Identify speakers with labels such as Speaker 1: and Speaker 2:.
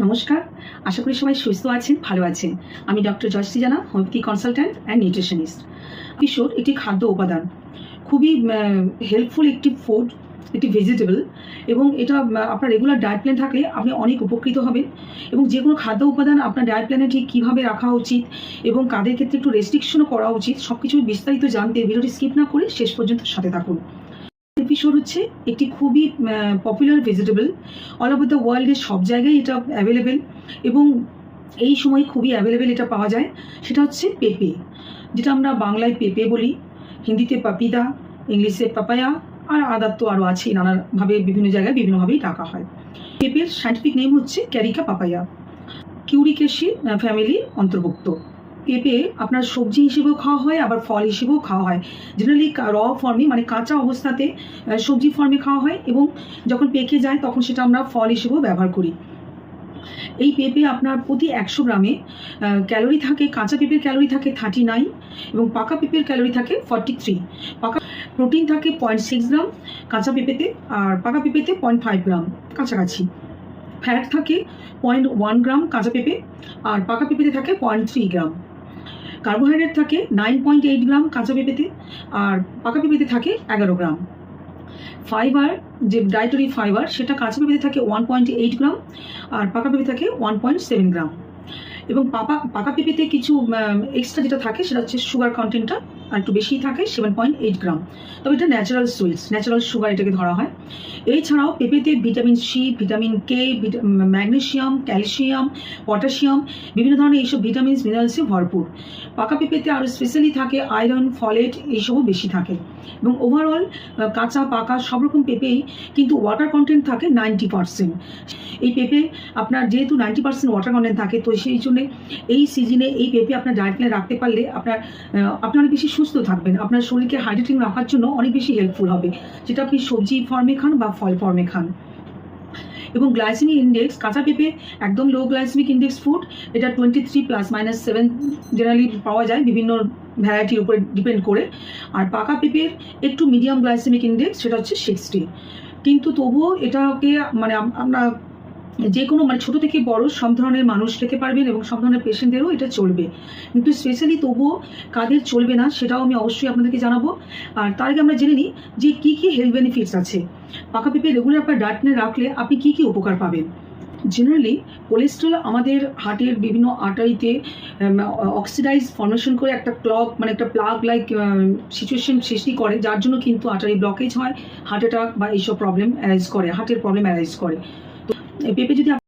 Speaker 1: নমস্কার, আশা করি সবাই সুস্থ আছেন, ভালো আছেন। আমি ডক্টর জয়শ্রী জানা, হোমিওপ্যাথি কনসালট্যান্ট অ্যান্ড নিউট্রিশনিস্ট। কিশোর একটি খাদ্য উপাদান, খুবই হেল্পফুল একটি ফুড, একটি ভেজিটেবল, এবং এটা আপনার রেগুলার ডায়েট প্ল্যান থাকলে আপনি অনেক উপকৃত হবেন। এবং যে কোনো খাদ্য উপাদান আপনার ডায়েট প্ল্যানে ঠিক কীভাবে রাখা উচিত এবং কাদের ক্ষেত্রে একটু রেস্ট্রিকশনও করা উচিত, সব কিছু বিস্তারিত জানতে ভিডিওটি স্কিপ না করে শেষ পর্যন্ত সাথে থাকুন। কিশোর হচ্ছে একটি খুবই popular vegetable, all over the ওয়ার্ল্ডে সব জায়গায় এটা অ্যাভেলেবেল, এবং এই সময় খুবই অ্যাভেলেবেল এটা পাওয়া যায়। সেটা হচ্ছে পেঁপে, যেটা আমরা বাংলায় পেঁপে বলি, হিন্দিতে পাপিদা, ইংলিশে পাপায়া, আর আদার তো আরও আছে, নানাভাবে বিভিন্ন জায়গায় বিভিন্নভাবেই ডাকা হয়। পেঁপের সায়েন্টিফিক নেম হচ্ছে ক্যারিকা পাপায়া, কিউরিকেসি ফ্যামিলির অন্তর্ভুক্ত। পেঁপে আপনার সবজি হিসেবেও খাওয়া হয়, আবার ফল হিসেবেও খাওয়া হয়। জেনারেলি র ফর্মে, মানে কাঁচা অবস্থাতে সবজি ফর্মে খাওয়া হয়, এবং যখন পেকে যায় তখন সেটা আমরা ফল হিসেবেও ব্যবহার করি। এই পেঁপে আপনার প্রতি 100 গ্রামে ক্যালোরি থাকে, কাঁচা পেঁপের ক্যালোরি থাকে 39, এবং পাকা পেঁপের ক্যালোরি থাকে 43। পাকা প্রোটিন থাকে 0.6 গ্রাম কাঁচা পেঁপেতে, আর পাকা পেঁপেতে 0.5 গ্রাম, কাছাকাছি। ফ্যাট থাকে 0.1 গ্রাম কাঁচা পেঁপে, আর পাকা পেঁপেতে থাকে 0.3 গ্রাম। কার্বোহাইড্রেট থাকে 9.8 গ্রাম কাঁচা পেঁপেতে, আর পাকা পেঁপেতে থাকে 11 গ্রাম। ফাইবার, যে ডায়েটারি ফাইবার, সেটা কাঁচা পেঁপেতে থাকে 1.8 গ্রাম, আর পাকা পেঁপে থাকে 1.7 গ্রাম। এবং পাকা পেঁপেতে কিছু এক্সট্রা যেটা থাকে সেটা হচ্ছে সুগার কন্টেন্টটা আর একটু বেশিই থাকে, 7.8 গ্রাম। তবে এটা ন্যাচারাল সুইটস, ন্যাচারাল সুগার এটাকে ধরা হয়। এছাড়াও পেঁপেতে vitamin C, vitamin K, magnesium, calcium, potassium, বিভিন্ন ধরনের এইসব ভিটামিনস মিনারেলসে ভরপুর। পাকা পেঁপেতে আরও স্পেশালি থাকে আয়রন, ফলেট, এইসবও বেশি থাকে। এবং ওভারঅল কাঁচা পাকা সব রকম পেঁপেই কিন্তু ওয়াটার কন্টেন্ট থাকে 90%। এই পেঁপে আপনার যেহেতু 90% ওয়াটার কন্টেন্ট থাকে, তো সেই জন্য এই সিজনে এই পেঁপে আপনার ডায়েট প্ল্যানে রাখতে পারলে আপনি অনেক বেশি সুস্থ থাকবেন, আপনার শরীরকে হাইড্রেটিং রাখার জন্য অনেক বেশি হেল্পফুল হবে, যেটা আপনি সবজি ফর্মে খান বা ফল ফর্মে খান। এবং গ্লাইসেমিক ইন্ডেক্স, কাঁচা পেঁপে একদম লো গ্লাইসেমিক ইন্ডেক্স ফুড, এটা 23 ± 7 জেনারেলি পাওয়া যায় বিভিন্ন ভ্যারাইটির উপরে ডিপেন্ড করে। আর পাকা পেঁপের একটু মিডিয়াম গ্লাইসেমিক ইন্ডেক্স, সেটা হচ্ছে 60। কিন্তু তবুও এটাকে মানে আমরা যে কোনো ছোটো থেকে বড় সব ধরনের মানুষ খেতে পারবেন, এবং সব ধরনের পেশেন্টদেরও এটা চলবে। কিন্তু স্পেশালি তবুও কাদের চলবে না সেটাও আমি অবশ্যই আপনাদেরকে জানাবো। আর তার আগে আমরা জেনে নিই যে কী কী হেলথ বেনিফিটস আছে। পাকা পেঁপে রেগুলার আপনার ডায়েট প্ল্যানে রাখলে আপনি কী কী উপকার পাবেন। জেনারেলি কোলেস্ট্রল আমাদের হার্টের বিভিন্ন আর্টারিতে অক্সিডাইজ ফর্মেশন করে একটা ক্লগ, মানে একটা প্লাগ লাইক সিচুয়েশন সৃষ্টি করে, যার জন্য কিন্তু আর্টারি ব্লকেজ হয়, হার্ট অ্যাটাক বা এইসব প্রবলেম অ্যারাইজ করে, হার্টের প্রবলেম অ্যারাইজ করে। তো পেঁপে যদি